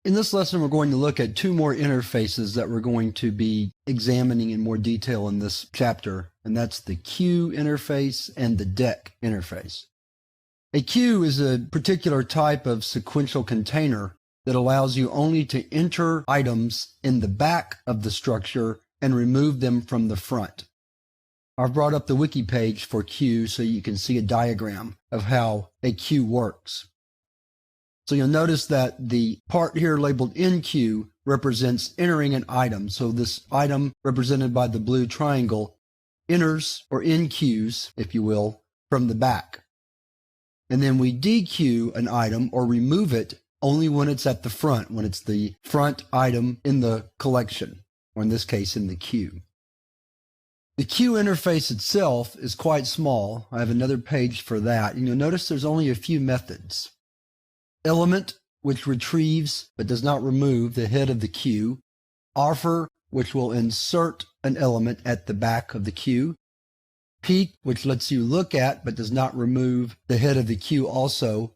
In this lesson, we're going to look at two more interfaces that we're going to be examining in more detail in this chapter, and that's the queue interface and the deck interface. A queue is a particular type of sequential container that allows you only to enter items in the back of the structure and remove them from the front. I've brought up the wiki page for queue so you can see a diagram of how a queue works. So you'll notice that the part here labeled in queue represents entering an item. So this item represented by the blue triangle enters or in queues, if you will, from the back. And then we dequeue an item or remove it only when it's at the front, when it's the front item in the collection, or in this case in the queue. The queue interface itself is quite small. I have another page for that. And you'll notice there's only a few methods. Element, which retrieves but does not remove the head of the queue. Offer, which will insert an element at the back of the queue. Peek, which lets you look at but does not remove the head of the queue also.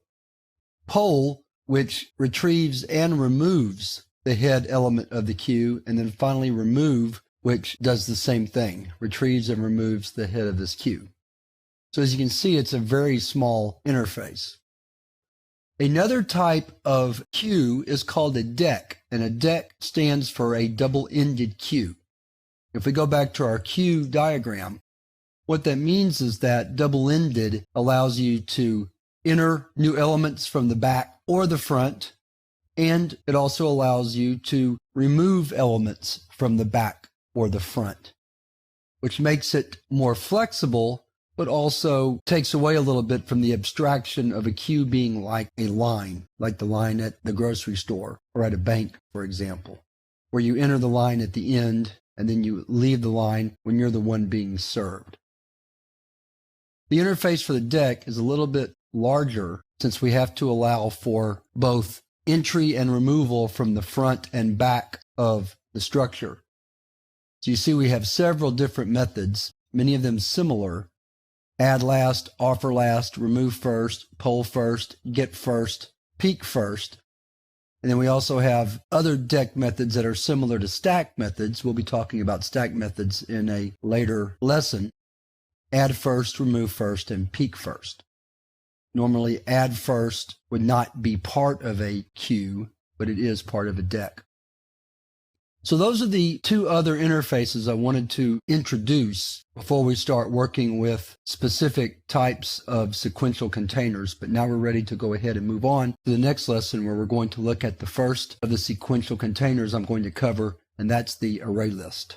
Poll, which retrieves and removes the head element of the queue. And then finally remove, which does the same thing, retrieves and removes the head of this queue. So as you can see, it's a very small interface. Another type of queue is called a deck, and a deck stands for a double-ended queue. If we go back to our queue diagram, what that means is that double-ended allows you to enter new elements from the back or the front, and it also allows you to remove elements from the back or the front, which makes it more flexible, but also takes away a little bit from the abstraction of a queue being like a line, like the line at the grocery store or at a bank, for example, where you enter the line at the end and then you leave the line when you're the one being served. The interface for the deck is a little bit larger since we have to allow for both entry and removal from the front and back of the structure. So you see we have several different methods, many of them similar. Add last, offer last, remove first, poll first, get first, peek first. And then we also have other deck methods that are similar to stack methods. We'll be talking about stack methods in a later lesson. Add first, remove first, and peek first. Normally, add first would not be part of a queue, but it is part of a deck. So those are the two other interfaces I wanted to introduce before we start working with specific types of sequential containers. But now we're ready to go ahead and move on to the next lesson where we're going to look at the first of the sequential containers I'm going to cover, and that's the array list.